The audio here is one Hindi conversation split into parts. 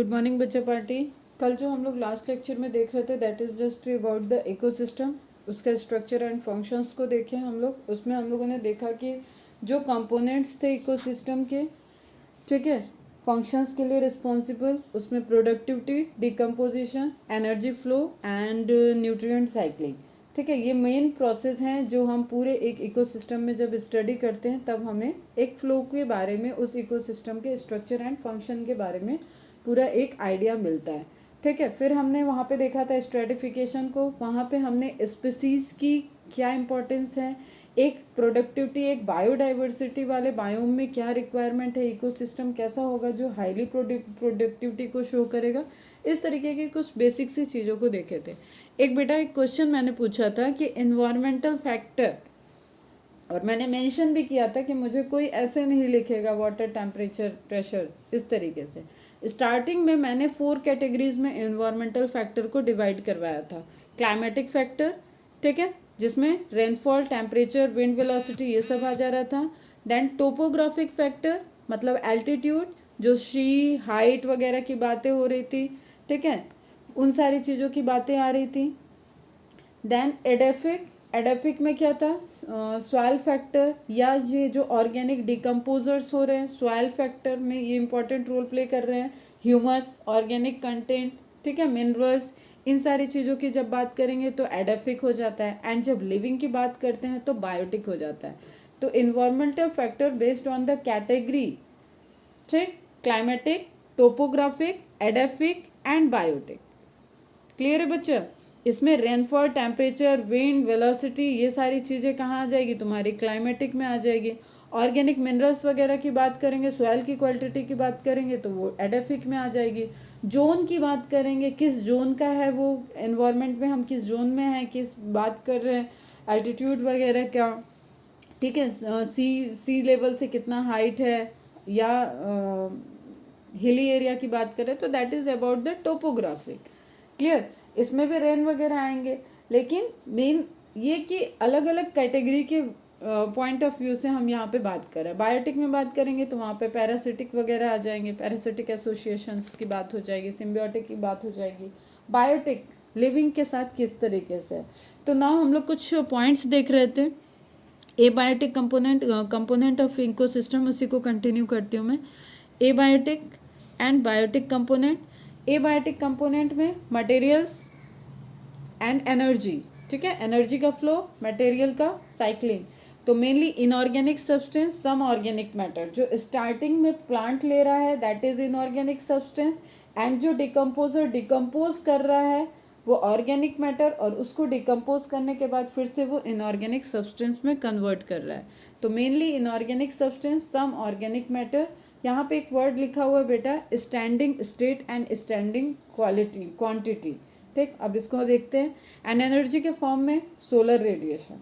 गुड मॉर्निंग बच्चा पार्टी। कल जो हम लोग लास्ट लेक्चर में देख रहे थे that is just about the ecosystem, उसका स्ट्रक्चर एंड फंक्शंस को देखे हम लोग। उसमें हम लोगों ने देखा कि जो कंपोनेंट्स थे इकोसिस्टम के, ठीक है, फंक्शंस के लिए रिस्पॉन्सिबल, उसमें productivity, decomposition, energy flow and nutrient cycling. ठीक है, ये मेन प्रोसेस हैं जो हम पूरे एक इकोसिस्टम में जब स्टडी करते हैं तब हमें एक फ्लो के बारे में, उस इकोसिस्टम के स्ट्रक्चर एंड फंक्शन के बारे में पूरा एक आइडिया मिलता है। ठीक है, फिर हमने वहाँ पे देखा था स्ट्रेटिफिकेशन को। वहाँ पे हमने स्पीसीज की क्या इम्पोर्टेंस है, एक प्रोडक्टिविटी, एक बायोडाइवर्सिटी वाले बायोम में क्या रिक्वायरमेंट है, इकोसिस्टम कैसा होगा जो हाईली प्रोडक्टिविटी को शो करेगा। इस तरीके की कुछ बेसिक सी चीज़ों को देखे थे। एक बेटा एक क्वेश्चन मैंने पूछा था कि एनवायरमेंटल फैक्टर, और मैंने मेंशन भी किया था कि मुझे कोई ऐसे नहीं लिखेगा वाटर, टेम्परेचर, प्रेशर, इस तरीके से। स्टार्टिंग में मैंने 4 कैटेगरीज में एनवायरमेंटल फैक्टर को डिवाइड करवाया था। क्लाइमेटिक फैक्टर, ठीक है, जिसमें रेनफॉल, टेम्परेचर, विंड वेलोसिटी, ये सब आ जा रहा था। देन टोपोग्राफिक फैक्टर, मतलब एल्टीट्यूड, जो सी हाइट वगैरह की बातें हो रही थी, ठीक है, उन सारी चीज़ों की बातें आ रही थी। देन एडेफिक, एडेफिक में क्या था, सॉइल फैक्टर, या ये जो ऑर्गेनिक डिकम्पोजर्स हो रहे हैं सॉइल फैक्टर में ये इंपॉर्टेंट रोल प्ले कर रहे हैं। ह्यूमस, ऑर्गेनिक कंटेंट, ठीक है, मिनरल्स, इन सारी चीज़ों की जब बात करेंगे तो एडेफिक हो जाता है। एंड जब लिविंग की बात करते हैं तो बायोटिक हो जाता है। तो environmental factor based on the category, ठीक, climatic, topographic, edaphic and biotic. Clear है बच्चा? इसमें रेनफॉल, टेम्परेचर, विंड, वेलोसिटी, ये सारी चीज़ें कहाँ आ जाएगी, तुम्हारी क्लाइमेटिक में आ जाएगी। ऑर्गेनिक मिनरल्स वगैरह की बात करेंगे, सॉइल की क्वालिटी की बात करेंगे तो वो एडेफिक में आ जाएगी। जोन की बात करेंगे, किस जोन का है वो एनवायरनमेंट में, हम किस जोन में हैं, किस बात कर रहे हैं, एल्टीट्यूड वगैरह का, ठीक है, सी लेवल से कितना हाइट है, या हिली एरिया की बात करें तो that is about the topographic. Clear? इसमें भी रेन वगैरह आएंगे, लेकिन मेन ये कि अलग अलग कैटेगरी के पॉइंट ऑफ व्यू से हम यहाँ पे बात कर रहे हैं। बायोटिक में बात करेंगे तो वहाँ पे पैरासिटिक वगैरह आ जाएंगे, पैरासिटिक एसोसिएशंस की बात हो जाएगी, सिम्बियोटिक की बात हो जाएगी। बायोटिक लिविंग के साथ किस तरीके से। तो ना हम लोग कुछ पॉइंट्स देख रहे थे। एबायोटिक कंपोनेंट ऑफ इकोसिस्टम, उसी को कंटिन्यू करती हूँ मैं। Abiotic and biotic component. Abiotic component में मटेरियल्स एंड एनर्जी, ठीक है, एनर्जी का फ्लो, मटेरियल का साइक्लिंग। तो mainly inorganic substance, some organic matter, जो स्टार्टिंग में प्लांट ले रहा है that is inorganic substance, and जो डिकम्पोजर डिकम्पोज कर रहा है वो ऑर्गेनिक मैटर, और उसको डिकम्पोज करने के बाद फिर से वो इनऑर्गेनिक सब्सटेंस में कन्वर्ट कर रहा है। तो mainly inorganic substance, some organic matter. यहाँ पे एक वर्ड लिखा हुआ है बेटा, standing state and standing quality, quantity. ठीक, अब इसको देखते हैं। एंड एनर्जी के फॉर्म में सोलर रेडिएशन।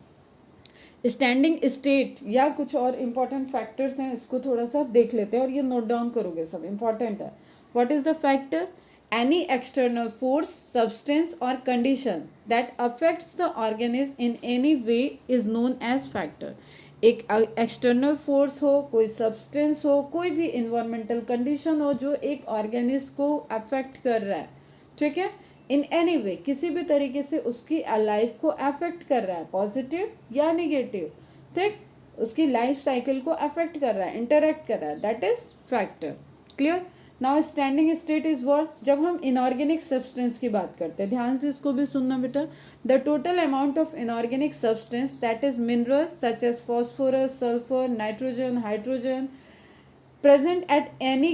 स्टैंडिंग स्टेट या कुछ और इम्पॉर्टेंट फैक्टर्स हैं, इसको थोड़ा सा देख लेते हैं और ये नोट डाउन करोगे, सब इम्पॉर्टेंट है। What is the factor? Any external force, substance और condition that affects the organism in any way is known as factor. एक एक्सटर्नल फोर्स हो, कोई सब्सटेंस हो, कोई भी इन्वायरमेंटल कंडीशन हो जो एक ऑर्गेनिज्म को अफेक्ट कर रहा है, ठीक है, इन एनी वे, किसी भी तरीके से उसकी लाइफ को अफेक्ट कर रहा है, पॉजिटिव या निगेटिव, ठीक, उसकी लाइफ साइकिल को अफेक्ट कर रहा है, इंटरेक्ट कर रहा है, that is factor. Clear? Now standing state is what? जब हम इनऑर्गेनिक सब्सटेंस की बात करते हैं, ध्यान से इसको भी सुनना बेटा। The total amount of inorganic substance that is minerals such as phosphorus, sulphur, nitrogen, hydrogen, present at any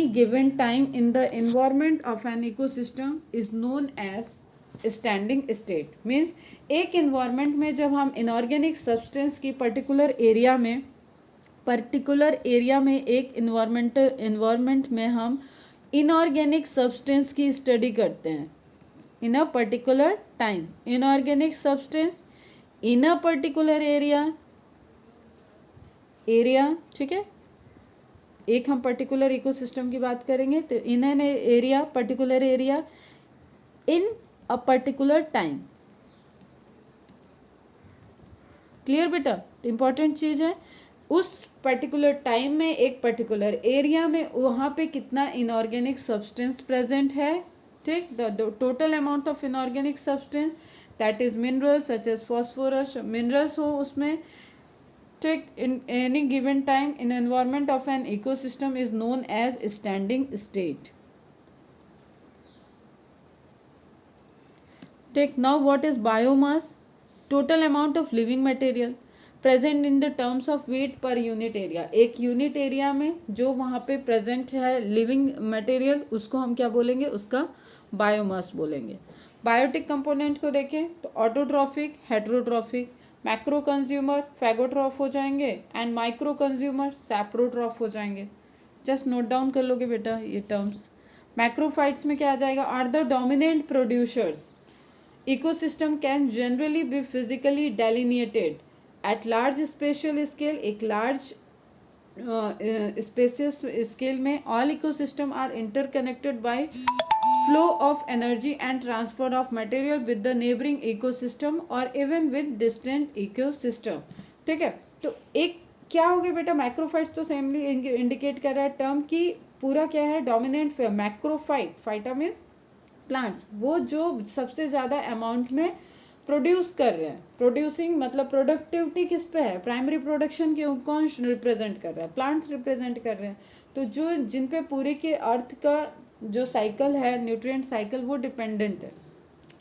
given time in the environment of an ecosystem is known as standing state. Means एक इन्वायरमेंट में जब हम इनऑर्गेनिक सब्सटेंस की पर्टिकुलर एरिया में एक इन्वायरमेंट में हम इनऑर्गेनिक सब्सटेंस की स्टडी करते हैं in a particular time, inorganic substance in a particular area, ठीक है, एक हम पर्टिकुलर इकोसिस्टम की बात करेंगे तो in an area, particular area, in a particular time. Clear बेटा? इंपॉर्टेंट चीज है। उस पर्टिकुलर टाइम में एक पर्टिकुलर एरिया में वहाँ पे कितना इनऑर्गेनिक सब्सटेंस प्रेजेंट है, ठीक, the total amount of inorganic substance that is minerals such as phosphorus, minerals हो उसमें, ठीक, in any given time in environment of an ecosystem is known as standing state. Take now what is biomass? Total amount of living material present in the terms of weight per unit area. एक यूनिट एरिया में जो वहाँ पे प्रेजेंट है लिविंग मटेरियल उसको हम क्या बोलेंगे, उसका बायोमास बोलेंगे. बायोटिक कंपोनेंट को देखें तो ऑटोट्रॉफिक, हेट्रोट्रॉफिक, मैक्रो कंज्यूमर फैगोट्रॉफ हो जाएंगे एंड माइक्रो कंज्यूमर सैप्रोट्रॉफ हो जाएंगे. जस्ट नोट डाउन कर लोगे बेटा ये टर्म्स. मैक्रोफाइट्स में क्या आ जाएगा, are the dominant producers. Ecosystem can generally be physically delineated at large spatial scale. एक लार्ज स्पेसियस स्केल में all ecosystem are interconnected by flow of energy and transfer of material with the neighbouring ecosystem और इवन विद डिस्टेंट इकोसिस्टम. ठीक है, तो एक क्या हो गया बेटा, मैक्रोफाइट्स तो सेमली इंडिकेट कर रहा है टर्म की पूरा क्या है, डोमिनेंट मैक्रोफाइट, फाइटा मीन्स प्लांट्स, वो जो सबसे ज़्यादा अमाउंट में प्रोड्यूस कर रहे हैं. प्रोड्यूसिंग मतलब प्रोडक्टिविटी किस पे है, प्राइमरी प्रोडक्शन के कौन रिप्रेजेंट कर रहा है, प्लांट्स रिप्रेजेंट कर रहे हैं. तो जो जिन पे पूरे के अर्थ का जो साइकिल है, न्यूट्रिएंट साइकिल, वो डिपेंडेंट है.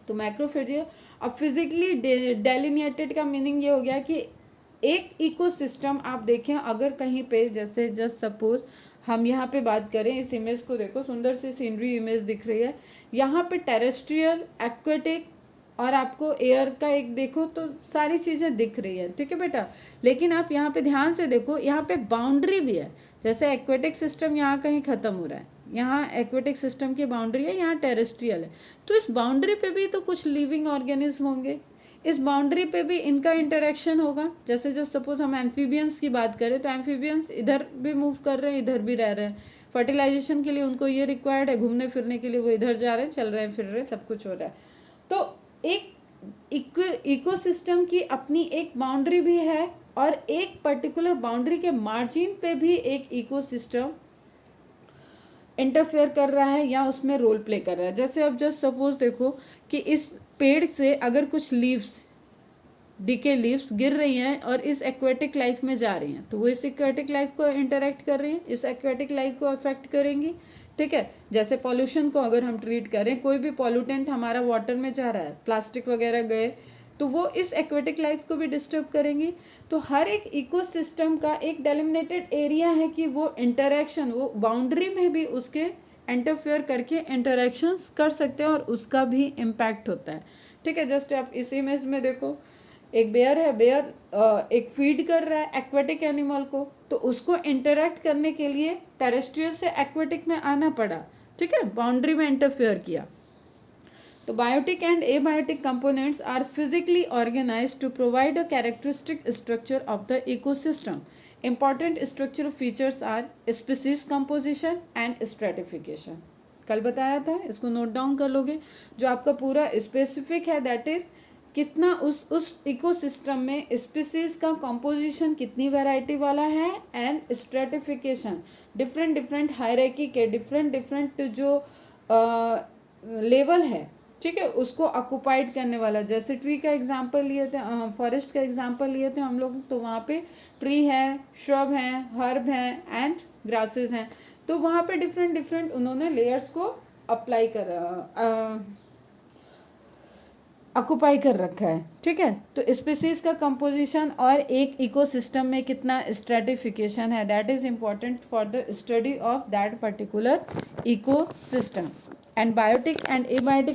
तो मैक्रोफेजिया. अब फिजिकली डेलिनिएटेड का मीनिंग ये हो गया कि एक इकोसिस्टम आप देखें अगर कहीं पे, जैसे जस्ट सपोज हम यहाँ पे बात करें, इस इमेज को देखो, सुंदर सी सीनरी इमेज दिख रही है. यहाँ पे टेरेस्ट्रियल, एक्वेटिक और आपको एयर का एक देखो तो सारी चीज़ें दिख रही है. ठीक है बेटा, लेकिन आप यहाँ पे ध्यान से देखो, यहाँ पे बाउंड्री भी है. जैसे एक्वेटिक सिस्टम यहाँ कहीं ख़त्म हो रहा है, यहाँ एक्वेटिक सिस्टम की बाउंड्री है, यहाँ टेरेस्ट्रियल है. तो इस बाउंड्री पे भी तो कुछ लिविंग ऑर्गेनिज्म होंगे, इस बाउंड्री पे भी इनका इंटरेक्शन होगा. जैसे जस्ट सपोज हम एम्फीबियंस की बात करें तो एम्फीबियंस इधर भी मूव कर रहे हैं, इधर भी रह रहे हैं. फर्टिलाइजेशन के लिए उनको ये रिक्वायर्ड है, घूमने फिरने के लिए वो इधर जा रहे हैं, चल रहे हैं, फिर रहे हैं, सब कुछ हो रहा है. तो एक इकोसिस्टम की अपनी एक बाउंड्री भी है और एक पर्टिकुलर बाउंड्री के मार्जिन पे भी एक इकोसिस्टम इंटरफेयर कर रहा है या उसमें रोल प्ले कर रहा है. जैसे अब जस्ट सपोज देखो कि इस पेड़ से अगर कुछ लीव्स, डीके लीव्स गिर रही हैं और इस एक्वेटिक लाइफ में जा रही हैं, तो वो इस एक्वेटिक लाइफ को इंटरेक्ट कर रही हैं, इस एक्वेटिक लाइफ को अफेक्ट करेंगी. ठीक है, जैसे पॉल्यूशन को अगर हम ट्रीट करें, कोई भी पॉल्यूटेंट हमारा वाटर में जा रहा है, प्लास्टिक वगैरह गए, तो वो इस एक्वेटिक लाइफ को भी डिस्टर्ब करेंगी. तो हर एक इकोसिस्टम का एक डेलिमिनेटेड एरिया है कि वो इंटरेक्शन, वो बाउंड्री में भी उसके इंटरफेयर करके इंटरेक्शंस कर सकते हैं और उसका भी इम्पैक्ट होता है. ठीक है, जस्ट आप इस इमेज में देखो, एक बेयर है, बेयर एक फीड कर रहा है एक्वेटिक एनिमल को, तो उसको इंटरेक्ट करने के लिए टेरेस्ट्रियल से एक्वेटिक में आना पड़ा. ठीक है, बाउंड्री में इंटरफेयर किया. तो biotic and abiotic components are physically organised to provide a characteristic structure of the ecosystem. Important structural features are species composition and stratification. कल बताया था, इसको नोट डाउन कर लोगे. जो आपका पूरा स्पेसिफिक है दैट इज कितना उस इकोसिस्टम में स्पीसीज का कंपोजिशन कितनी वैरायटी वाला है, एंड स्ट्रेटिफिकेशन डिफरेंट हायरार्की के डिफरेंट जो लेवल है, ठीक है, उसको ऑक्युपाइड करने वाला. जैसे ट्री का एग्जांपल लिए थे, फॉरेस्ट का एग्जांपल लिए थे हम लोग, तो वहाँ पे ट्री है, श्रब हैं, हर्ब हैं एंड ग्रासेस हैं. तो वहाँ पे डिफरेंट उन्होंने लेयर्स को अप्लाई कर ऑक्युपाई कर रखा है. ठीक है, तो स्पीसीज का कंपोजिशन और एक इकोसिस्टम में कितना स्ट्रेटिफिकेशन है, that is important for the study of that particular ecosystem. And biotic and abiotic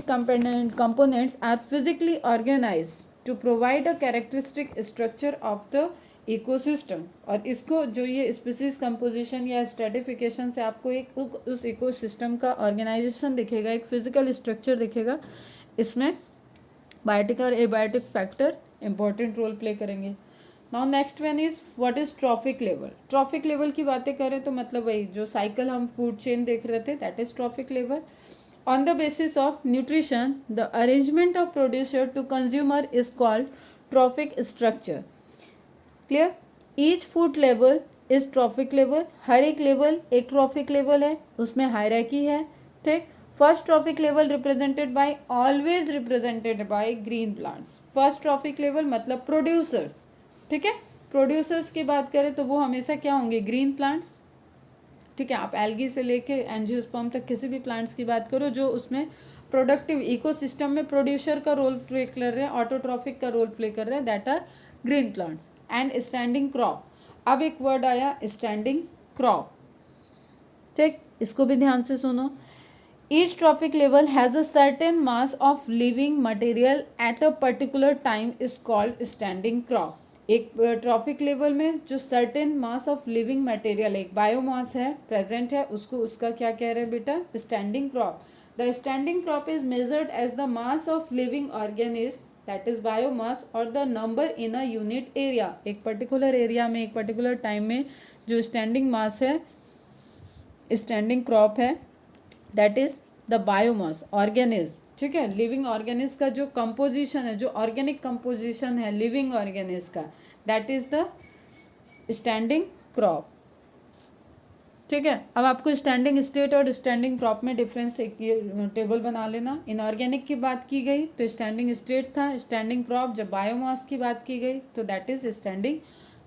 components are physically organized to provide a characteristic structure of the ecosystem. और इसको जो ये स्पीसीज कंपोजिशन या स्ट्रेटिफिकेशन से आपको एक उस इकोसिस्टम का ऑर्गेनाइजेशन दिखेगा, एक फिजिकल स्ट्रक्चर दिखेगा. इसमें बायोटिक और abiotic factor important role play करेंगे. Now next one is what is trophic level. Trophic level की बातें करें तो मतलब वही जो साइकिल हम फूड चेन देख रहे थे, that is trophic level. On the basis of nutrition, the arrangement of producer to consumer is called trophic structure. Clear? Each food level is trophic level, हर एक लेवल एक ट्रॉफिक लेवल है, उसमें हायरार्की है, ठीक। First trophic level represented by, always represented by green plants. First trophic level मतलब प्रोड्यूसर्स, ठीक है। प्रोड्यूसर्स की बात करें तो वो हमेशा क्या होंगे, ग्रीन प्लांट्स, ठीक है। आप एल्गी से लेके एंजियोस्पर्म तक किसी भी प्लांट्स की बात करो जो उसमें प्रोडक्टिव इकोसिस्टम में प्रोड्यूसर का रोल प्ले कर रहे हैं, ऑटोट्रॉफिक का रोल प्ले कर रहे हैं, that are green plants. And standing crop, अब एक वर्ड आया स्टैंडिंग क्रॉप, ठीक, इसको भी ध्यान से सुनो। Each trophic level has a certain mass of living material at a particular time is called standing crop. एक ट्रॉफिक लेवल में जो certain mass of living material, एक बायोमास है, प्रेजेंट है, उसको उसका क्या कह रहे हैं बेटा, standing crop. The standing crop is measured as the mass of living organism that is biomass और the number in a unit area. एक पर्टिकुलर एरिया में एक पर्टिकुलर टाइम में जो स्टैंडिंग मास है, स्टैंडिंग क्रॉप है, that is the biomass organism, ठीक है। लिविंग ऑर्गेनिज्म का जो कंपोजिशन है, जो ऑर्गेनिक कंपोजिशन है लिविंग ऑर्गेनिज्म का, that is the standing crop, ठीक है। अब आपको स्टैंडिंग स्टेट और स्टैंडिंग क्रॉप में डिफरेंस एक ये टेबल बना लेना। इनऑर्गेनिक की बात की गई तो स्टैंडिंग स्टेट था, स्टैंडिंग क्रॉप जब बायोमास की बात की गई तो that is standing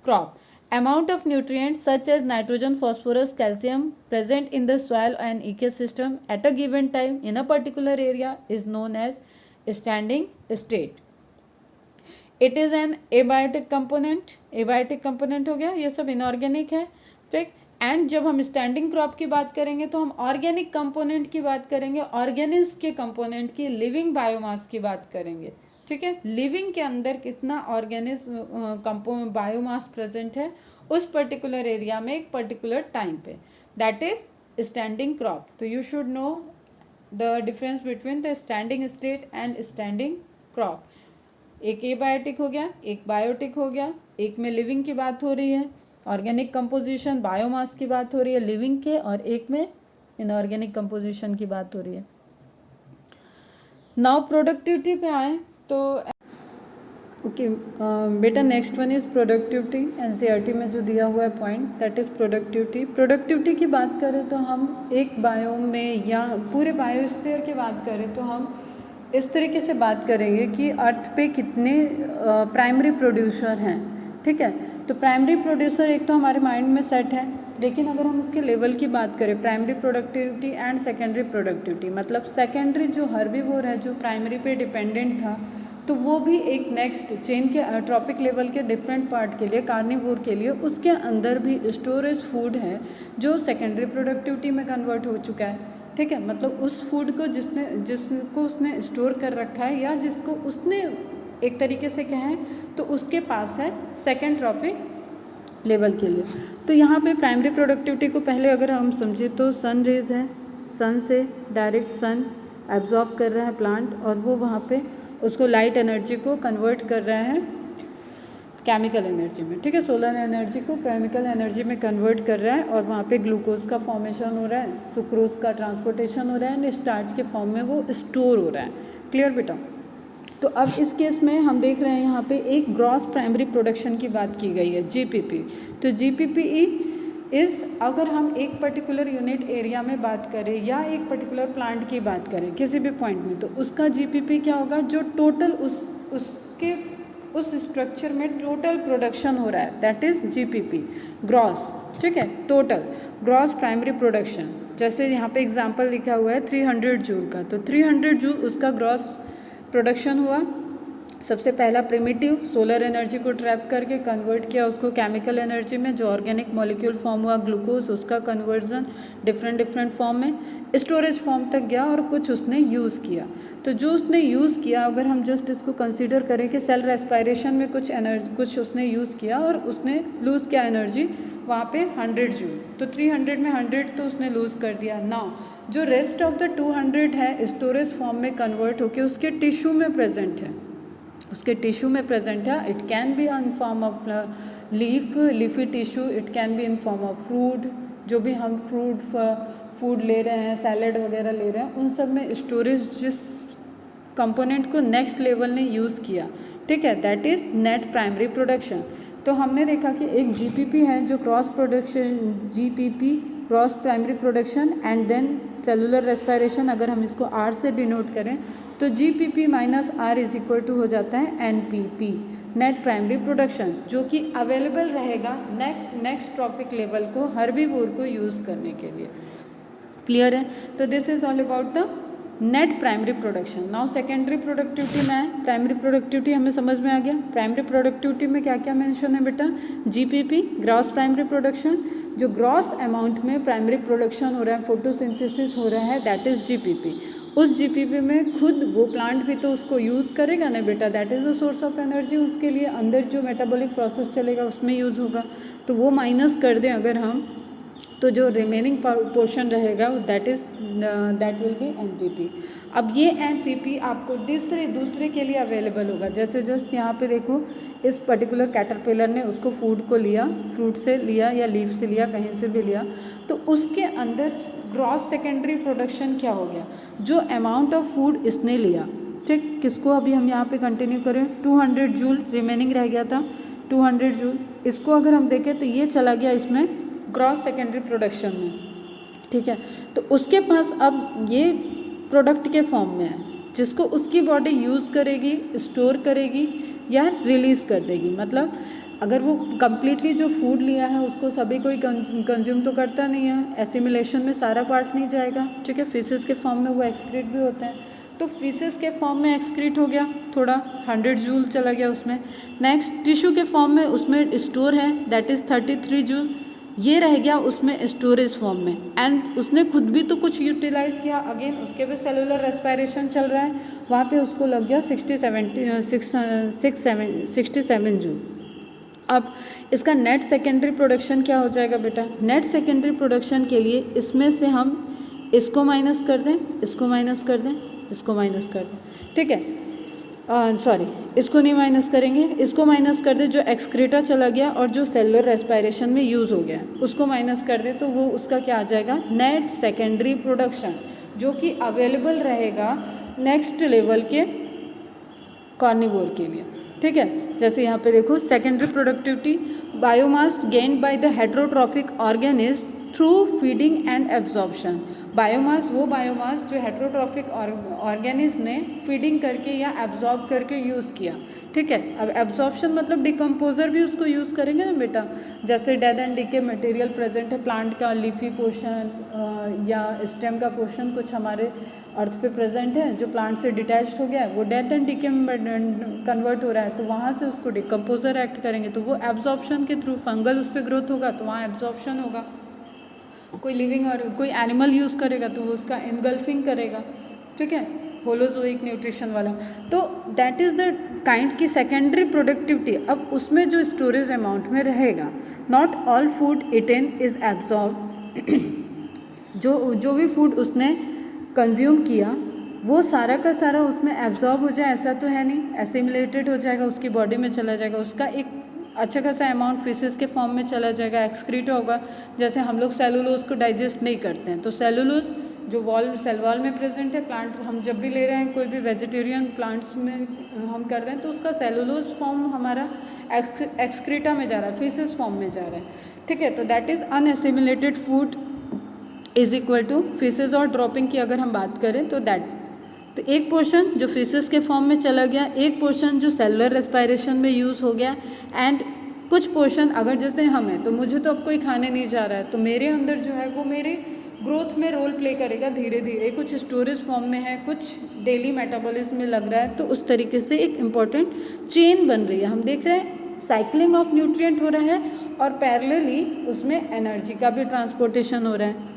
crop. Amount of nutrients such as nitrogen, phosphorus, calcium present in the soil and ecosystem at a given time in a particular area is known as standing state. It is an abiotic component. Abiotic component हो गया, ये सब inorganic है, ठीक। एंड जब हम स्टैंडिंग क्रॉप की बात करेंगे तो हम ऑर्गेनिक कंपोनेंट की बात करेंगे, ऑर्गेनिज्म के कंपोनेंट की, लिविंग बायोमास की बात करेंगे, ठीक है। लिविंग के अंदर कितना ऑर्गेनिज्म बायोमास प्रेजेंट है उस पर्टिकुलर एरिया में एक पर्टिकुलर टाइम पे, दैट इज स्टैंडिंग क्रॉप। तो you should know the difference between the standing state and standing crop. एक एबायोटिक हो गया, एक बायोटिक हो गया, एक में लिविंग की बात हो रही है, ऑर्गेनिक कंपोजिशन बायोमास की बात हो रही है लिविंग के, और एक में इनऑर्गेनिक कंपोजिशन की बात हो रही है। नाउ प्रोडक्टिविटी पे आए तो ओके बेटा, next one is productivity. NCERT में जो दिया हुआ है point, that is productivity. Productivity की बात करें तो हम एक बायोम में या पूरे बायोस्फीयर की बात करें तो हम इस तरीके से बात करेंगे कि अर्थ पे कितने प्राइमरी प्रोड्यूसर हैं, ठीक है। तो प्राइमरी प्रोड्यूसर एक तो हमारे माइंड में सेट है, लेकिन अगर हम उसके लेवल की बात करें, primary productivity and secondary productivity, मतलब सेकेंडरी जो हर्बीवोर है, जो प्राइमरी पे डिपेंडेंट था, तो वो भी एक नेक्स्ट चेन के ट्रॉपिक लेवल के डिफरेंट पार्ट के लिए, कार्निवोर के लिए उसके अंदर भी स्टोरेज फूड है जो सेकेंडरी प्रोडक्टिविटी में कन्वर्ट हो चुका है, ठीक है। मतलब उस फूड को जिसको उसने स्टोर कर रखा है या जिसको उसने एक तरीके से कहें तो उसके पास है सेकेंड ट्रॉपिक लेवल के लिए। तो यहाँ पे प्राइमरी प्रोडक्टिविटी को पहले अगर हम समझे तो सन रेज है, सन से डायरेक्ट सन एब्जॉर्ब कर रहा है प्लांट और वो वहाँ पे उसको लाइट एनर्जी को कन्वर्ट कर रहा है केमिकल एनर्जी में, ठीक है। सोलर एनर्जी को केमिकल एनर्जी में कन्वर्ट कर रहा है और वहाँ पे ग्लूकोज का फॉर्मेशन हो रहा है, सुक्रोज का ट्रांसपोर्टेशन हो रहा है एंड स्टार्च के फॉर्म में वो स्टोर हो रहा है। क्लियर बेटा? तो अब इस केस में हम देख रहे हैं यहाँ पे एक ग्रॉस प्राइमरी प्रोडक्शन की बात की गई है, जीपीपी। तो जीपीपी इज़, अगर हम एक पर्टिकुलर यूनिट एरिया में बात करें या एक पर्टिकुलर प्लांट की बात करें किसी भी पॉइंट में, तो उसका जीपीपी क्या होगा, जो टोटल उस स्ट्रक्चर में टोटल प्रोडक्शन हो रहा है, दैट इज़ जीपीपी ग्रॉस, ठीक है। टोटल ग्रॉस प्राइमरी प्रोडक्शन, जैसे यहाँ पे एग्जांपल लिखा हुआ है 300 जूल का, तो 300 जूल उसका ग्रॉस प्रोडक्शन हुआ। सबसे पहला प्रिमिटिव सोलर एनर्जी को ट्रैप करके कन्वर्ट किया उसको केमिकल एनर्जी में, जो ऑर्गेनिक मॉलिक्यूल फॉर्म हुआ ग्लूकोज, उसका कन्वर्जन डिफरेंट फॉर्म में स्टोरेज फॉर्म तक गया और कुछ उसने यूज़ किया। तो जो उसने यूज़ किया, अगर हम जस्ट इसको कंसीडर करें कि सेल रेस्पायरेशन में कुछ उसने यूज़ किया और उसने लूज़ किया एनर्जी वहाँ पे 100 जूल, तो 300 में 100 तो उसने लूज़ कर दिया। नाउ जो रेस्ट ऑफ द 200 है स्टोरेज फॉर्म में कन्वर्ट होकर उसके टिश्यू में प्रेजेंट है, उसके टिश्यू में प्रेजेंट है। It can be in form of leafy tissue, it can be in form of fruit, जो भी हम फूड ले रहे हैं, सैलेड वगैरह ले रहे हैं, उन सब में स्टोरेज जिस कंपोनेंट को नेक्स्ट लेवल ने यूज़ किया, ठीक है, that is net primary production. तो हमने देखा कि एक जीपीपी है जो gross production, GPP gross primary production and then cellular respiration, अगर हम इसको आर से डिनोट करें तो GPP minus R is equal to हो जाता है एनपीपी, नेट प्राइमरी प्रोडक्शन, जो कि अवेलेबल रहेगा नेक्स्ट ट्रॉपिक लेवल को हर्बीवोर को यूज़ करने के लिए। क्लियर है? तो this is all about the net primary production. Now secondary productivity में है। प्राइमरी प्रोडक्टिविटी हमें समझ में आ गया। प्राइमरी प्रोडक्टिविटी में क्या क्या मेंशन है बेटा? जीपीपी ग्रॉस प्राइमरी प्रोडक्शन, जो ग्रॉस अमाउंट में प्राइमरी प्रोडक्शन हो रहा है, फोटोसिंथेसिस हो रहा है, दैट इज जीपीपी। उस जीपीपी में खुद वो प्लांट भी तो उसको यूज़ करेगा ना बेटा, that is the source of energy. उसके लिए अंदर जो मेटाबॉलिक प्रोसेस चलेगा उसमें यूज़ होगा, तो वो माइनस कर दें अगर हम, तो जो रिमेनिंग पोर्शन रहेगा दैट विल बी एनपीपी। अब ये एनपीपी आपको दूसरे के लिए अवेलेबल होगा। जैसे जस्ट यहाँ पे देखो, इस पर्टिकुलर कैटरपिलर ने उसको फूड को लिया, फ्रूट से लिया या लीफ से लिया, कहीं से भी लिया, तो उसके अंदर ग्रॉस सेकेंडरी प्रोडक्शन क्या हो गया? जो अमाउंट ऑफ फूड इसने लिया, ठीक, किसको अभी हम यहाँ पे कंटिन्यू करें, 200 जूल रिमेनिंग रह गया था, 200 जूल। इसको अगर हम देखें तो ये चला गया इसमें ग्रॉस सेकेंडरी प्रोडक्शन में, ठीक है। तो उसके पास अब ये प्रोडक्ट के फॉर्म में है, जिसको उसकी बॉडी यूज़ करेगी, स्टोर करेगी या रिलीज़ कर देगी। मतलब अगर वो कम्प्लीटली जो फूड लिया है उसको सभी कोई कंज्यूम तो करता नहीं है, एसिमिलेशन में सारा पार्ट नहीं जाएगा, ठीक है। फिशेस के फॉर्म में वो एक्सक्रीट भी होते हैं, तो फिशेस के फॉर्म में एक्सक्रीट हो गया, थोड़ा 100 जूल चला गया उसमें। नेक्स्ट टिश्यू के फॉर्म में उसमें स्टोर है, दैट इज़ 33 जूल, ये रह गया उसमें स्टोरेज फॉर्म में। एंड उसने खुद भी तो कुछ यूटिलाइज किया, अगेन उसके भी सेलुलर रेस्पिरेशन चल रहा है, वहाँ पे उसको लग गया 67 जूल। अब इसका नेट सेकेंडरी प्रोडक्शन क्या हो जाएगा बेटा? नेट सेकेंडरी प्रोडक्शन के लिए इसमें से हम इसको माइनस कर दें, इसको माइनस कर दें, इसको माइनस कर दें, ठीक है। सॉरी, इसको नहीं माइनस करेंगे, इसको माइनस कर दे, जो एक्सक्रीटा चला गया और जो सेलुलर रेस्पिरेशन में यूज़ हो गया उसको माइनस कर दे, तो वो उसका क्या आ जाएगा? नेट सेकेंडरी प्रोडक्शन, जो कि अवेलेबल रहेगा नेक्स्ट लेवल के कार्निवोर के लिए, ठीक है। जैसे यहाँ पे देखो, secondary productivity biomass gained by the heterotrophic organism through feeding and absorption. Biomass वो बायोमास जो हेटेरोट्रॉफिक ऑर्गेनिज्म ने फीडिंग करके या एब्जॉर्ब करके यूज़ किया, ठीक है। अब एब्जॉर्प्शन मतलब डिकम्पोजर भी उसको यूज़ करेंगे ना बेटा, जैसे death and decay material present है प्लांट का, लीफी पोर्शन या स्टेम का पोर्शन कुछ हमारे अर्थ पे प्रेजेंट है, जो प्लांट से डिटैच्ड हो गया है, वो डेथ एंड डीके में कन्वर्ट हो रहा है, तो वहाँ से उसको डिकम्पोजर एक्ट करेंगे, तो वो एब्जॉर्प्शन के थ्रू, फंगल उस पर ग्रोथ होगा तो वहाँ एब्जॉर्प्शन होगा। कोई लिविंग और कोई एनिमल यूज़ करेगा तो वो उसका इनगल्फिंग करेगा, ठीक है, होलोजोइक न्यूट्रिशन वाला। तो दैट इज़ द काइंड की सेकेंडरी प्रोडक्टिविटी। अब उसमें जो स्टोरेज अमाउंट में रहेगा, not all food eaten is absorb, जो भी फूड उसने कंज्यूम किया वो सारा का सारा उसमें एब्जॉर्ब हो जाए ऐसा तो है नहीं, एसिमिलेटेड हो जाएगा, उसकी बॉडी में चला जाएगा, उसका एक अच्छा खासा अमाउंट फिशेस के फॉर्म में चला जाएगा, एक्सक्रीट होगा। जैसे हम लोग सेलुलोज को डाइजेस्ट नहीं करते हैं, तो सेलुलोज जो सेल वॉल में प्रेजेंट है, प्लांट हम जब भी ले रहे हैं, कोई भी वेजिटेरियन प्लांट्स में हम कर रहे हैं, तो उसका सेलुलोज फॉर्म हमारा एक्सक्रीटा में जा रहा है, फिशेस फॉर्म में जा रहा है, ठीक है। तो that is unassimilated food is equal to faeces और ड्रॉपिंग की अगर हम बात करें तो तो एक पोर्शन जो फिशेस के फॉर्म में चला गया, एक पोर्शन जो सेलुलर रेस्पिरेशन में यूज़ हो गया, एंड कुछ पोर्शन अगर जैसे हम हैं तो मुझे तो अब कोई खाने नहीं जा रहा है, तो मेरे अंदर जो है वो मेरे ग्रोथ में रोल प्ले करेगा धीरे धीरे, कुछ स्टोरेज फॉर्म में है, कुछ डेली मेटाबॉलिज्म में लग रहा है, तो उस तरीके से एक इम्पॉर्टेंट चेन बन रही है। हम देख रहे हैं साइक्लिंग ऑफ न्यूट्रिएंट हो रहा है और पैरेलली उसमें एनर्जी का भी ट्रांसपोर्टेशन हो रहा है।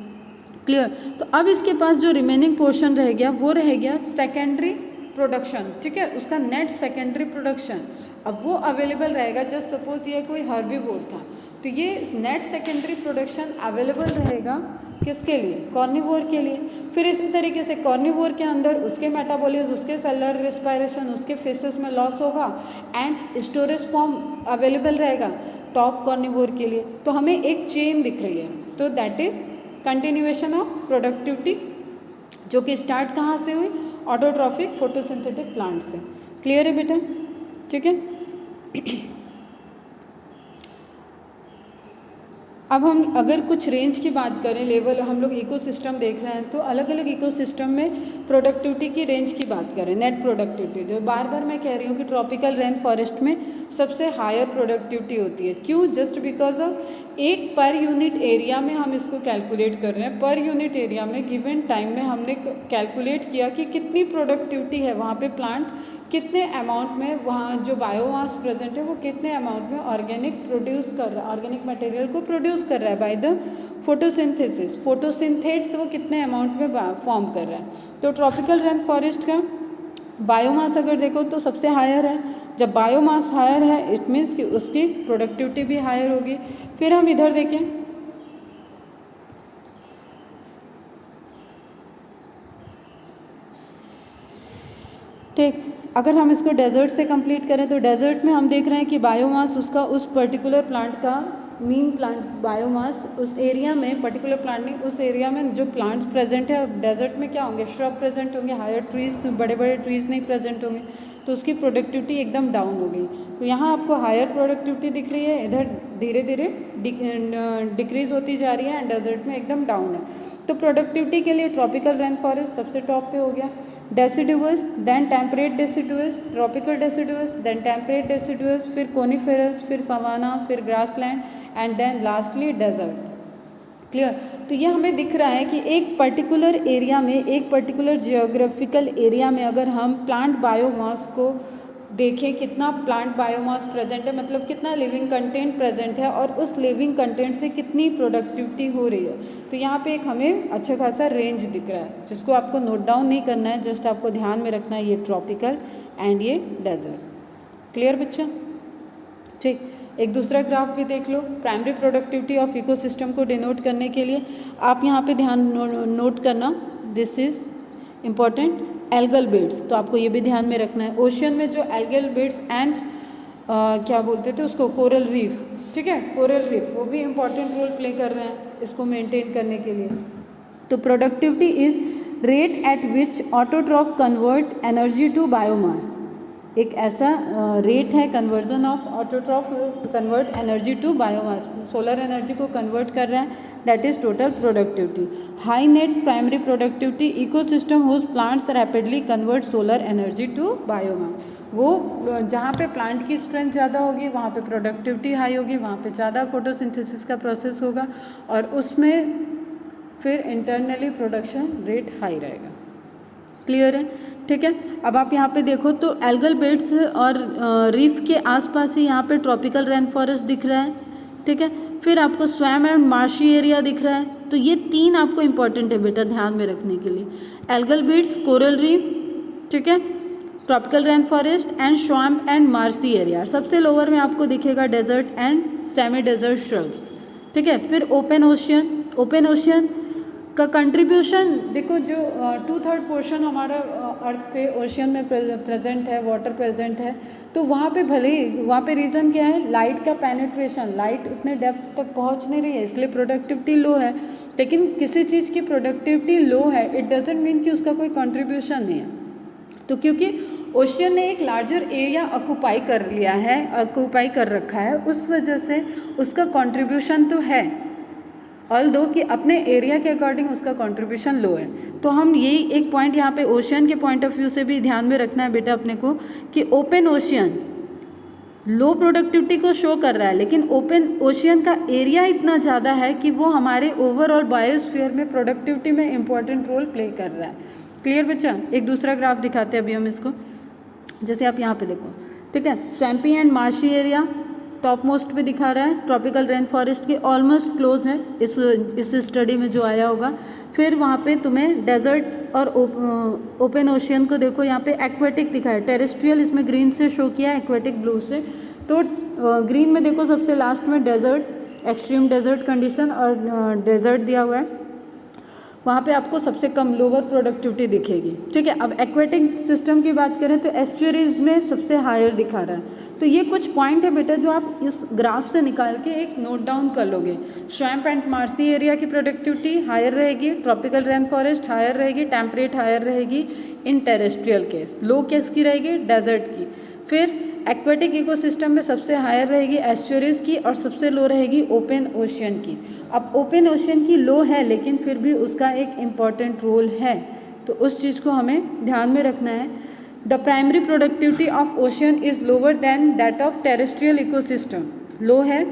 क्लियर? तो अब इसके पास जो रिमेनिंग पोर्शन रह गया वो रह गया सेकेंडरी प्रोडक्शन, ठीक है, उसका नेट सेकेंडरी प्रोडक्शन। अब वो अवेलेबल रहेगा, जस्ट सपोज ये कोई हर्बीवोर था, तो ये नेट सेकेंडरी प्रोडक्शन अवेलेबल रहेगा किसके लिए? कार्निवोर के लिए। फिर इसी तरीके से कार्निवोर के अंदर उसके मेटाबॉलिज्म, उसके सेलुलर रेस्पिरेशन, उसके फिशेस में लॉस होगा एंड स्टोरेज फॉर्म अवेलेबल रहेगा टॉप कार्निवोर के लिए। तो हमें एक चेन दिख रही है, तो that is continuation of productivity, जो कि स्टार्ट कहाँ से हुई? ऑटोट्रॉफिक फोटोसिंथेटिक प्लांट से। क्लियर है बेटा? ठीक है। अब हम अगर कुछ रेंज की बात करें, लेवल हम लोग इकोसिस्टम देख रहे हैं, तो अलग अलग इकोसिस्टम में प्रोडक्टिविटी की रेंज की बात करें, नेट प्रोडक्टिविटी, तो बार बार मैं कह रही हूँ कि ट्रॉपिकल रेन फॉरेस्ट में सबसे हायर प्रोडक्टिविटी होती है। क्यों? जस्ट बिकॉज ऑफ एक पर यूनिट एरिया में हम इसको कैलकुलेट कर रहे हैं। पर यूनिट एरिया में गिवन टाइम में हमने कैलकुलेट किया कि कितनी प्रोडक्टिविटी है वहाँ पे, प्लांट कितने अमाउंट में, वहाँ जो बायोमास प्रेजेंट है वो कितने अमाउंट में ऑर्गेनिक प्रोड्यूस कर रहा है, ऑर्गेनिक मटेरियल को प्रोड्यूस कर रहा है बाय द फोटोसिंथेसिस, फोटोसिंथेट्स वो कितने अमाउंट में फॉर्म कर रहा है। तो ट्रॉपिकल रेन फॉरेस्ट का बायोमास अगर देखो तो सबसे हायर है। जब बायोमास हायर है इट मीन्स कि उसकी प्रोडक्टिविटी भी हायर होगी। फिर हम इधर देखें, ठीक, अगर हम इसको डेजर्ट से कंप्लीट करें तो डेजर्ट में हम देख रहे हैं कि बायोमास उसका उस पर्टिकुलर प्लांट का मीन प्लांट बायोमास उस एरिया में, पर्टिकुलर प्लांट नहीं, उस एरिया में जो प्लांट्स प्रेजेंट है, डेजर्ट में क्या होंगे, श्रब प्रेजेंट होंगे, हायर ट्रीज, बड़े बड़े ट्रीज नहीं प्रेजेंट होंगे, तो उसकी प्रोडक्टिविटी एकदम डाउन हो गई। तो यहाँ आपको हायर प्रोडक्टिविटी दिख रही है, इधर धीरे धीरे डिक्रीज होती जा रही है एंड डेजर्ट में एकदम डाउन है। तो प्रोडक्टिविटी के लिए ट्रॉपिकल रेन फॉरेस्ट सबसे टॉप पे हो गया। Deciduous, then temperate deciduous, tropical deciduous, then temperate deciduous, फिर कोनिफेरस, फिर सवाना, फिर grassland and then lastly desert. Clear? तो ये हमें दिख रहा है कि एक पर्टिकुलर एरिया में, एक पर्टिकुलर जियोग्राफिकल एरिया में अगर हम प्लांट बायोमास को देखें, कितना प्लांट बायोमास प्रेजेंट है, मतलब कितना लिविंग कंटेंट प्रेजेंट है और उस लिविंग कंटेंट से कितनी प्रोडक्टिविटी हो रही है। तो यहाँ पे एक हमें अच्छा खासा रेंज दिख रहा है जिसको आपको नोट डाउन नहीं करना है, जस्ट आपको ध्यान में रखना है ये ट्रॉपिकल एंड ये डेजर्ट। क्लियर बच्चा? ठीक, एक दूसरा ग्राफ भी देख लो, प्राइमरी प्रोडक्टिविटी ऑफ इकोसिस्टम को डिनोट करने के लिए आप यहाँ पे ध्यान नोट करना, this is important, algal beds, तो आपको ये भी ध्यान में रखना है। ओशियन में जो एल्गल बेड्स एंड क्या बोलते थे उसको, कोरल रीफ, ठीक है, कोरल रीफ, वो भी इम्पॉर्टेंट रोल प्ले कर रहे हैं इसको मेंटेन करने के लिए। तो productivity is rate at which autotroph convert energy to biomass, एक ऐसा रेट है conversion of autotroph convert energy to biomass, solar energy को कन्वर्ट कर रहा है, that is total productivity. High net primary productivity ecosystem whose plants rapidly convert solar energy to biomass, वो जहाँ पे प्लांट की स्ट्रेंथ ज़्यादा होगी वहाँ पे प्रोडक्टिविटी हाई होगी, वहाँ पे ज़्यादा फोटोसिंथेसिस का प्रोसेस होगा और उसमें फिर इंटरनली प्रोडक्शन रेट हाई रहेगा। क्लियर है? ठीक है, अब आप यहाँ पे देखो तो एल्गल बेड्स और रीफ के आसपास ही यहाँ पे ट्रॉपिकल रेन फॉरेस्ट दिख रहा है, ठीक है, फिर आपको स्वैम एंड मार्शी एरिया दिख रहा है। तो ये तीन आपको इंपॉर्टेंट है बेटा ध्यान में रखने के लिए, एल्गल बेड्स, कोरल रीफ, ठीक है, tropical rain forest and swamp and marshy area. सबसे लोअर में आपको दिखेगा desert and semi desert shrubs, ठीक है। फिर ओपन ओशियन, ओपन ओशियन का कंट्रीब्यूशन देखो, जो 2/3 पोर्शन हमारा अर्थ पे ओशियन में प्रेजेंट है, वाटर प्रेजेंट है, तो वहाँ पे भले ही, वहाँ पे रीज़न क्या है, लाइट का पेनिट्रेशन, लाइट उतने डेप्थ तक पहुँच नहीं रही है इसलिए प्रोडक्टिविटी लो है। लेकिन किसी चीज़ की प्रोडक्टिविटी लो है इट डजेंट मीन कि उसका कोई कंट्रीब्यूशन नहीं है। तो क्योंकि ओशियन ने एक लार्जर एरिया ऑक्यूपाई कर लिया है, ऑक्यूपाई कर रखा है, उस वजह से उसका कंट्रीब्यूशन तो है, ऑल्दो कि अपने एरिया के अकॉर्डिंग उसका कंट्रीब्यूशन लो है। तो हम यही एक पॉइंट यहाँ पे ओशियन के पॉइंट ऑफ व्यू से भी ध्यान में रखना है बेटा अपने को कि ओपन ओशियन लो प्रोडक्टिविटी को शो कर रहा है, लेकिन ओपन ओशियन का एरिया इतना ज़्यादा है कि वो हमारे ओवरऑल बायोस्फीयर में प्रोडक्टिविटी में इंपॉर्टेंट रोल प्ले कर रहा है। क्लियर बच्चा? एक दूसरा ग्राफ दिखाते हैं अभी हम इसको, जैसे आप यहाँ पे देखो, ठीक है, swampy and marshy area top most पे दिखा रहा है, ट्रॉपिकल रेन फॉरेस्ट के ऑलमोस्ट क्लोज है इस स्टडी में जो आया होगा। फिर वहाँ पे तुम्हें डेजर्ट और ओपन ओशियन को देखो, यहाँ पे एक्वेटिक दिखा है, टेरेस्ट्रियल इसमें ग्रीन से शो किया है, एक्वेटिक ब्लू से। तो ग्रीन में देखो सबसे लास्ट में डेजर्ट, एक्सट्रीम डेजर्ट कंडीशन और डेजर्ट दिया हुआ है, वहाँ पे आपको सबसे कम लोअर प्रोडक्टिविटी दिखेगी, ठीक है। अब एक्वेटिक सिस्टम की बात करें तो एस्चुअरीज में सबसे हायर दिखा रहा है। तो ये कुछ पॉइंट है बेटा जो आप इस ग्राफ से निकाल के एक नोट डाउन कर लोगे। स्वैम्प एंड मार्शी एरिया की प्रोडक्टिविटी हायर रहेगी, ट्रॉपिकल रेन फॉरेस्ट हायर रहेगी, टेम्परेट हायर रहेगी in terrestrial case, low case की रहेगी डेजर्ट की। फिर एक्वेटिक इकोसिस्टम में सबसे हायर रहेगी एस्चुरीज की और सबसे लो रहेगी ओपन ओशियन की। अब ओपन ओशियन की लो है लेकिन फिर भी उसका एक इम्पॉर्टेंट रोल है, तो उस चीज़ को हमें ध्यान में रखना है। The primary productivity of ocean is lower than that of terrestrial ecosystem. Low है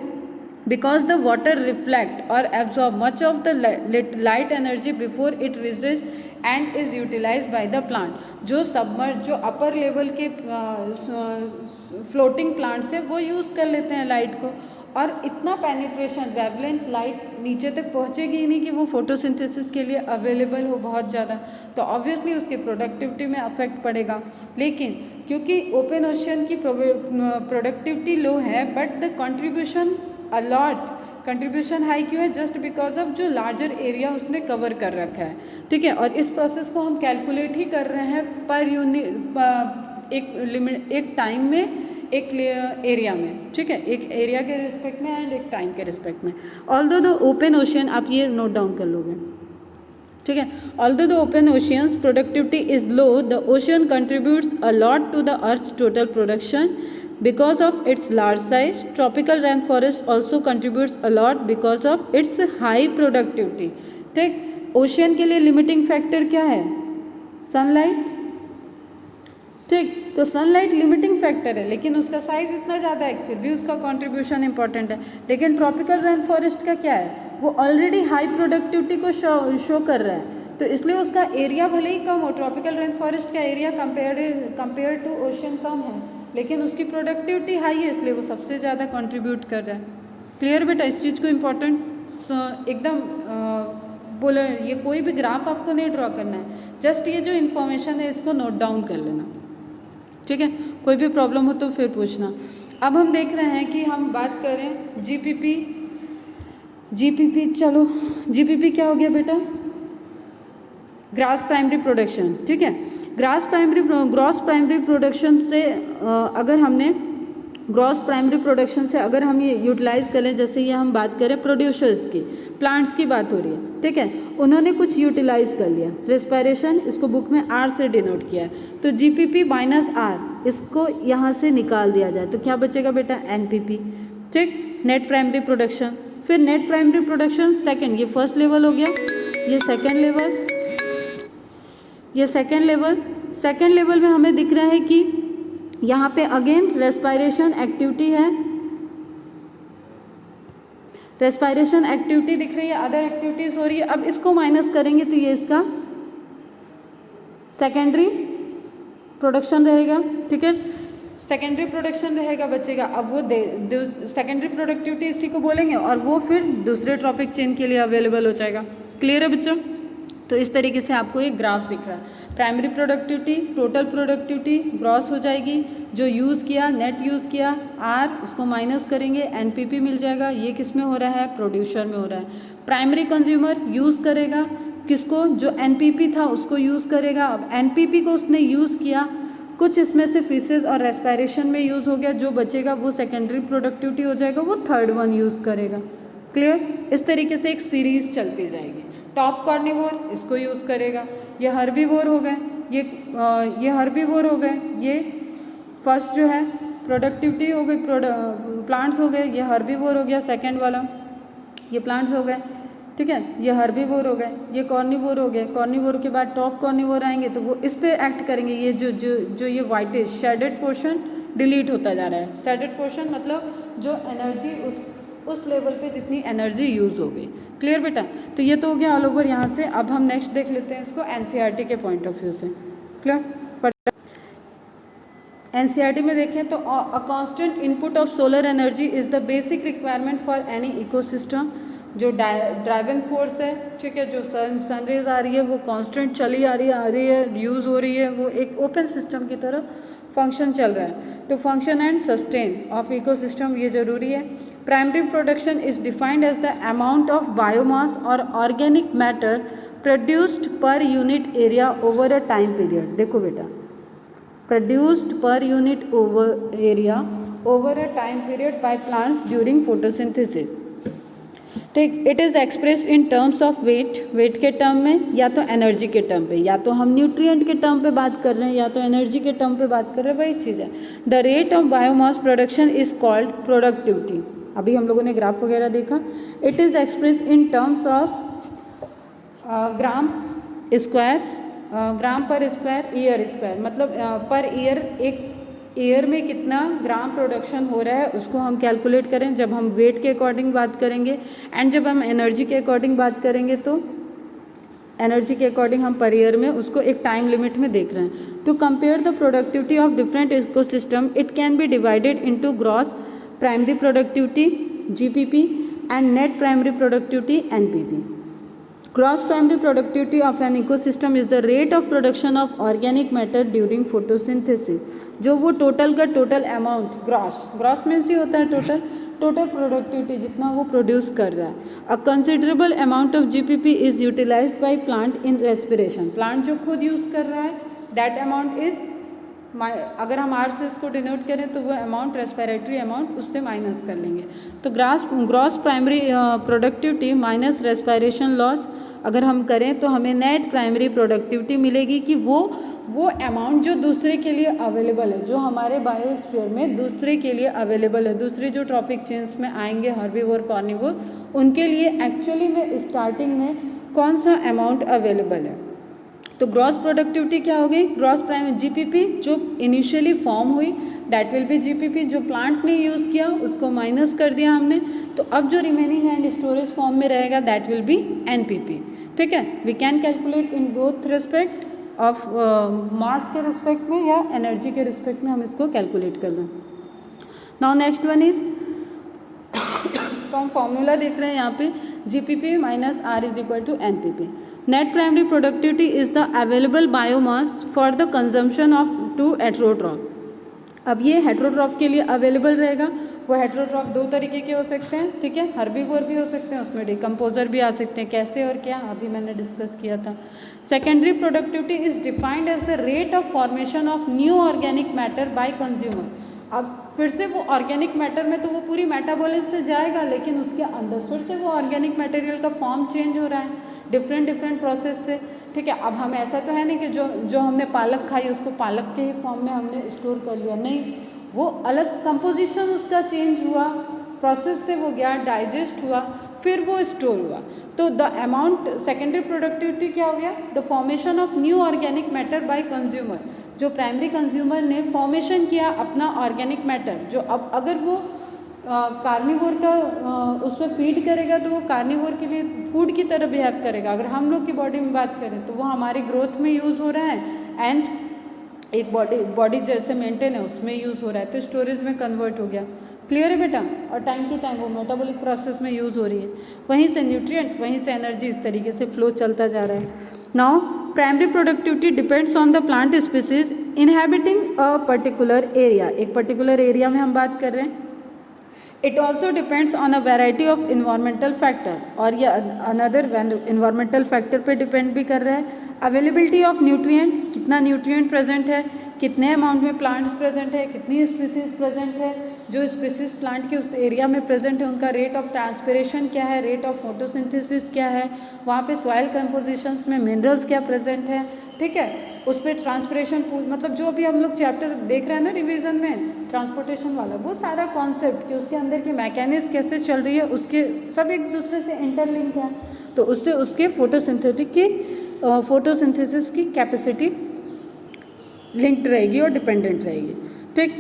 because the water reflect or absorb much of the light energy before it reaches and is utilized by the plant। जो सबमर्ज जो अपर लेवल के फ्लोटिंग प्लांट्स है वो यूज़ कर लेते हैं लाइट को, और इतना पेनिट्रेशन वेवलेंथ लाइट नीचे तक पहुंचेगी ही नहीं कि वो फोटोसिंथेसिस के लिए अवेलेबल हो बहुत ज़्यादा, तो ऑब्वियसली उसकी प्रोडक्टिविटी में अफेक्ट पड़ेगा। लेकिन क्योंकि ओपन ओशियन की प्रोडक्टिविटी लो है but the contribution a lot, contribution high क्यों है? जस्ट बिकॉज ऑफ जो लार्जर एरिया उसने कवर कर रखा है, ठीक है। और इस प्रोसेस को हम कैलकुलेट ही कर रहे हैं पर यूनिट एक लिमिट, एक टाइम में, एक एरिया में, ठीक है, एक एरिया के रिस्पेक्ट में एंड एक टाइम के रिस्पेक्ट में। ऑल्दो द ओपन ओशियन, आप ये नोट डाउन कर लोगे, ठीक है। Although the open ocean's productivity is low, the ocean contributes a lot to the earth's total production because of its large size। tropical rainforest also contributes a lot because of its high productivity। ठीक, ओशियन के लिए लिमिटिंग फैक्टर क्या है? सनलाइट, ठीक, तो सनलाइट लिमिटिंग फैक्टर है लेकिन उसका साइज इतना ज़्यादा है फिर भी उसका कंट्रीब्यूशन इंपॉर्टेंट है। लेकिन ट्रॉपिकल रेन फॉरेस्ट का क्या है? वो ऑलरेडी हाई प्रोडक्टिविटी को शो कर रहा है, तो इसलिए उसका एरिया भले ही कम हो, ट्रॉपिकल रेन फॉरेस्ट का एरिया कंपेयर टू ओशियन कम है लेकिन उसकी प्रोडक्टिविटी हाई है इसलिए वो सबसे ज़्यादा कंट्रीब्यूट कर रहा है। क्लियर बेटा? इस चीज़ को इम्पोर्टेंट एकदम बोलो, ये कोई भी ग्राफ आपको नहीं ड्रॉ करना है, जस्ट ये जो इन्फॉर्मेशन है इसको नोट डाउन कर लेना, ठीक है। कोई भी प्रॉब्लम हो तो फिर पूछना। अब हम देख रहे हैं कि हम बात करें जीपीपी, चलो जीपीपी क्या हो गया बेटा? ग्रास प्राइमरी प्रोडक्शन, ठीक है। ग्रॉस प्राइमरी प्रोडक्शन से अगर हमने ग्रॉस प्राइमरी प्रोडक्शन से अगर हम ये यूटिलाइज करें, जैसे ये हम बात करें प्रोड्यूसर्स की, प्लांट्स की बात हो रही है, ठीक है, उन्होंने कुछ यूटिलाइज कर लिया, रेस्पिरेशन, इसको बुक में आर से डिनोट किया है, तो जीपीपी माइनस आर इसको यहाँ से निकाल दिया जाए तो क्या बचेगा बेटा? एनपीपी, ठीक, नेट प्राइमरी प्रोडक्शन। फिर नेट प्राइमरी प्रोडक्शन सेकेंड, ये फर्स्ट लेवल हो गया, ये सेकेंड लेवल, ये सेकेंड लेवल में हमें दिख रहा है कि यहाँ पे अगेन रेस्पिरेशन एक्टिविटी है, रेस्पिरेशन एक्टिविटी दिख रही है, अदर एक्टिविटीज हो रही है। अब इसको माइनस करेंगे तो ये इसका सेकेंडरी प्रोडक्शन रहेगा, ठीक है, सेकेंडरी प्रोडक्शन रहेगा बचेगा। अब वो सेकेंडरी प्रोडक्टिविटी इसी को बोलेंगे और वो फिर दूसरे ट्रॉपिक चेन के लिए अवेलेबल हो जाएगा। क्लियर है बच्चों? तो इस तरीके से आपको एक ग्राफ दिख रहा है। Primary productivity, total productivity gross हो जाएगी, जो यूज़ किया, नेट यूज़ किया आर, उसको माइनस करेंगे, एनपीपी मिल जाएगा। ये किस में हो रहा है? प्रोड्यूसर में हो रहा है। प्राइमरी कंज्यूमर यूज़ करेगा किसको? जो एनपीपी था उसको यूज़ करेगा। अब एनपीपी को उसने यूज़ किया, कुछ इसमें से फीसेस और रेस्पिरेशन में यूज़ हो गया, जो बचेगा वो सेकेंडरी प्रोडक्टिविटी हो जाएगा, वो थर्ड वन यूज़ करेगा। क्लियर? इस तरीके से एक सीरीज चलती जाएगी। टॉप कॉर्निवोर इसको यूज़ करेगा, ये हर्बीवोर हो गए, ये हर्बीवोर हो गए, ये फर्स्ट जो है प्रोडक्टिविटी हो गई, प्लांट्स हो गए, ये हर्बीवोर हो गया सेकंड वाला, ये प्लांट्स हो गए, ठीक है, ये हर्बीवोर हो गए, ये कॉर्निवोर हो गए। कॉर्निवोर के बाद टॉप कॉर्निवोर आएंगे तो वो इस पे एक्ट करेंगे। ये जो ये वाइटिश शेडेड पोर्शन डिलीट होता जा रहा है। शेडेड पोर्शन मतलब जो एनर्जी उस लेवल पे जितनी एनर्जी यूज़ हो गई। क्लियर बेटा? तो ये तो हो गया ऑल ओवर यहाँ से। अब हम नेक्स्ट देख लेते हैं इसको एनसीईआरटी के पॉइंट ऑफ व्यू से। क्लियर? एनसीईआरटी में देखें तो a constant input of solar energy is the basic requirement for any ecosystem. जो ड्राइवन फोर्स है, ठीक है, जो सनरेज आ रही है वो कांस्टेंट चली आ रही है, यूज़ हो रही है, वो एक ओपन सिस्टम की तरह फंक्शन चल रहा है। तो function and sustain of ecosystem ये ज़रूरी है। Primary production is defined as the amount of biomass और organic matter produced per unit area over a time period. देखो बेटा, produced per unit over area over a time period by plants during photosynthesis. ठीक, it is express in terms of weight, weight के टर्म में या तो एनर्जी के टर्म पे, या तो हम न्यूट्रिएंट के टर्म पे बात कर रहे हैं या तो एनर्जी के टर्म पे बात कर रहे हैं, वही चीज़ है। The rate of biomass production is called productivity. अभी हम लोगों ने ग्राफ वगैरह देखा। It is express in terms of gram square, gram per square, year square, मतलब पर ईयर, एक ईयर में कितना ग्राम प्रोडक्शन हो रहा है उसको हम कैलकुलेट करें जब हम वेट के अकॉर्डिंग बात करेंगे, एंड जब हम एनर्जी के अकॉर्डिंग बात करेंगे तो एनर्जी के अकॉर्डिंग हम पर ईयर में उसको एक टाइम लिमिट में देख रहे हैं। To compare the productivity of different ecosystem, it can be divided into gross primary productivity GPP and net primary productivity NPP. Gross primary productivity of an ecosystem is the rate of production of organic matter during photosynthesis। जो वो टोटल का total amount, gross means he होता है टोटल प्रोडक्टिविटी जितना वो प्रोड्यूस कर रहा है। A considerable amount of GPP is utilised by plant in respiration. Plant जो खुद यूज़ कर रहा है दैट अमाउंट इज, अगर हम आर से इसको डिनोट करें तो वो अमाउंट रेस्पिरेटरी अमाउंट उससे माइनस कर लेंगे। तो gross primary productivity minus respiration loss अगर हम करें तो हमें नेट प्राइमरी प्रोडक्टिविटी मिलेगी कि वो अमाउंट जो दूसरे के लिए अवेलेबल है, जो हमारे बायोस्फीयर में दूसरे के लिए अवेलेबल है, दूसरे जो ट्रॉफिक चेन्स में आएंगे हर्बीवोर कार्निवोर, उनके लिए एक्चुअली में स्टार्टिंग में कौन सा अमाउंट अवेलेबल है। तो ग्रॉस प्रोडक्टिविटी क्या हो गई, ग्रॉस प्राइमरी जीपीपी जो इनिशियली फॉर्म हुई दैट विल बी जीपीपी, जो प्लांट ने यूज़ किया उसको माइनस कर दिया हमने, तो अब जो रिमेनिंग एंड स्टोरेज फॉर्म में रहेगा दैट विल बी एनपीपी। ठीक है, we can calculate in both respect of mass के रिस्पेक्ट में या एनर्जी के रिस्पेक्ट में हम इसको कैलकुलेट कर लें। नाउ नेक्स्ट वन इज, तो हम फॉर्मूला देख रहे हैं यहाँ पे GPP minus R is equal to NPP. Net primary productivity is the available biomass for the consumption of to heterotroph. अब ये हेटेरोट्रॉफ के लिए अवेलेबल रहेगा। वो हेटेरोट्रॉफ दो तरीके के हो सकते हैं, ठीक है, हर्बीवोर भी हो सकते हैं, उसमें डिकम्पोजर भी आ सकते हैं। कैसे और क्या अभी मैंने डिस्कस किया था। Secondary productivity is defined as the rate of formation of new organic matter by consumer. अब फिर से वो ऑर्गेनिक मैटर में तो वो पूरी मेटाबॉलिज्म से जाएगा, लेकिन उसके अंदर फिर से वो ऑर्गेनिक मटेरियल का फॉर्म चेंज हो रहा है डिफरेंट प्रोसेस से। ठीक है, अब हम ऐसा तो है नहीं कि जो हमने पालक खाई उसको पालक के ही फॉर्म में हमने स्टोर कर लिया, नहीं, वो अलग कंपोजिशन उसका चेंज हुआ, प्रोसेस से वो गया, डाइजेस्ट हुआ, फिर वो स्टोर हुआ। तो द अमाउंट सेकेंडरी प्रोडक्टिविटी क्या हो गया, the formation of new organic matter by consumer. जो प्राइमरी कंज्यूमर ने फॉर्मेशन किया अपना ऑर्गेनिक मैटर, जो अब अगर वो कार्निवोर का उस पर फीड करेगा तो वो कार्निवोर के लिए फूड की तरह बिहेव करेगा। अगर हम लोग की बॉडी में बात करें तो वो हमारी ग्रोथ में यूज़ हो रहा है एंड एक बॉडी जैसे मेंटेन है उसमें यूज़ हो रहा है, तो स्टोरेज में कन्वर्ट हो गया। क्लियर है बेटा, और टाइम टू टाइम वो मेटाबॉलिक प्रोसेस में यूज़ हो रही है, वहीं से न्यूट्रिएंट, वहीं से एनर्जी, इस तरीके से फ्लो चलता जा रहा है। Now primary productivity depends on the plant species inhabiting a particular area. एक पर्टिकुलर एरिया में हम बात कर रहे हैं। It also depends on a variety of environmental factor, और ये अनदर इन्वायरमेंटल फैक्टर पे डिपेंड भी कर रहा है। अवेलेबिलिटी ऑफ न्यूट्रिएंट, कितना न्यूट्रिएंट प्रेजेंट है, कितने अमाउंट में प्लांट्स प्रेजेंट है, कितनी स्पीसीज प्रेजेंट है, जो स्पीसीज प्लांट के उस एरिया में प्रेजेंट है उनका रेट ऑफ ट्रांसपिरेशन क्या है, रेट ऑफ फोटोसिंथेसिस क्या है, वहाँ पे सॉइल कंपोजिशंस में मिनरल्स क्या प्रेजेंट है। ठीक है, उस पर ट्रांसपिरेशन मतलब जो अभी हम लोग चैप्टर देख रहे हैं ना रिवीजन में ट्रांसपोर्टेशन वाला, वो सारा कॉन्सेप्ट कि उसके अंदर की मैकेनिज्म कैसे चल रही है, उसके सब एक दूसरे से इंटरलिंक है, तो उससे उसके फोटोसिंथेसिस की कैपेसिटी लिंक्ड रहेगी और डिपेंडेंट रहेगी। ठीक,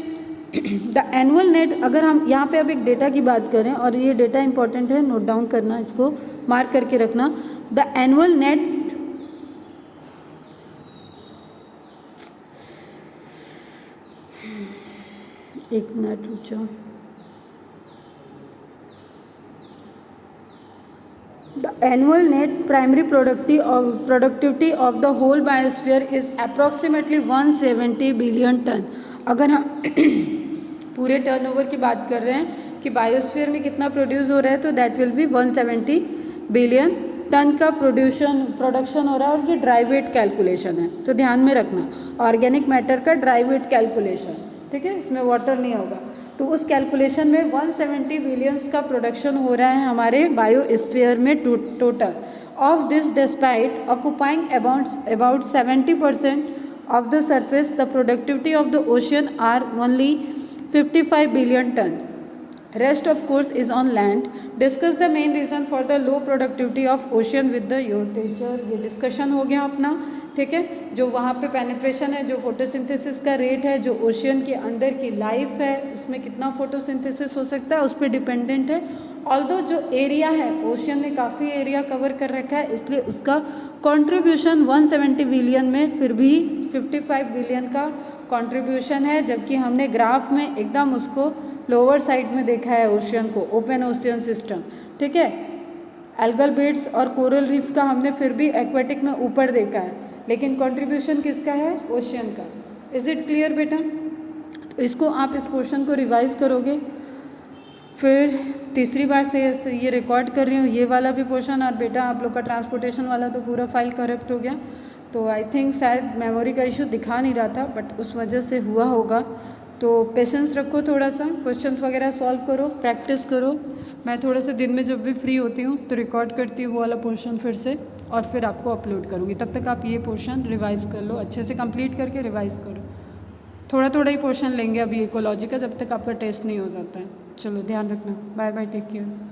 द एनुअल नेट, अगर हम यहाँ पे अब एक डेटा की बात करें, और ये डेटा इंपॉर्टेंट है, नोट डाउन करना, इसको मार्क करके रखना। द एनुअल नेट, एक मिनट रुक जाओ। The annual net primary productivity of the whole biosphere is approximately 170 billion tonne. अगर हम पूरे टर्नओवर की बात कर रहे हैं कि बायोस्फीयर में कितना प्रोड्यूस हो रहा है, तो that will be 170 billion tonne का प्रोडक्शन हो रहा है, और ये ड्राई वेट कैलकुलेशन है, तो ध्यान में रखना ऑर्गेनिक मैटर का ड्राई वेट कैलकुलेशन। ठीक है, इसमें वाटर नहीं होगा। तो उस कैलकुलेशन में 170 बिलियंस का प्रोडक्शन हो रहा है हमारे बायोस्फीयर में total. Of this despite occupying about 70% of the surface, the productivity of the ocean are only 55 billion ton. Rest of course is on land. Discuss the main reason for the low productivity of ocean with the your teacher. ये डिस्कशन हो गया अपना, ठीक है। जो वहाँ पे पेनिट्रेशन है, जो फोटोसिंथेसिस का रेट है, जो ओशियन के अंदर की लाइफ है उसमें कितना फोटोसिंथेसिस हो सकता है उस पर डिपेंडेंट है। ऑल्दो जो एरिया है ओशियन ने काफ़ी एरिया कवर कर रखा है, इसलिए उसका कंट्रीब्यूशन 170 बिलियन में फिर भी 55 बिलियन का कंट्रीब्यूशन है, जबकि हमने ग्राफ में एकदम उसको लोअर साइड में देखा है ओशियन को, ओपन ओशियन सिस्टम, ठीक है। एल्गल बेड्स और कोरल रीफ का हमने फिर भी एक्वेटिक में ऊपर देखा है, लेकिन कंट्रीब्यूशन किसका है, ओशियन का। इज इट क्लियर बेटा? तो इसको आप इस पोर्शन को रिवाइज करोगे, फिर तीसरी बार से ये रिकॉर्ड कर रही हूँ ये वाला भी पोर्शन। और बेटा आप लोग का ट्रांसपोर्टेशन वाला तो पूरा फाइल करप्ट हो गया, तो आई थिंक शायद मेमोरी का इशू दिखा नहीं रहा था, बट उस वजह से हुआ होगा। तो पेशेंस रखो, थोड़ा सा क्वेश्चंस वगैरह सॉल्व करो, प्रैक्टिस करो। मैं थोड़ा सा दिन में जब भी फ्री होती हूँ तो रिकॉर्ड करती हूँ वो वाला पोर्शन फिर से, और फिर आपको अपलोड करूँगी। तब तक आप ये पोर्शन रिवाइज़ कर लो, अच्छे से कंप्लीट करके रिवाइज़ करो। थोड़ा थोड़ा ही पोर्शन लेंगे अभी इकोलॉजी का, जब तक आपका टेस्ट नहीं हो जाता है। चलो ध्यान रखना, बाय बाय, टेक केयर।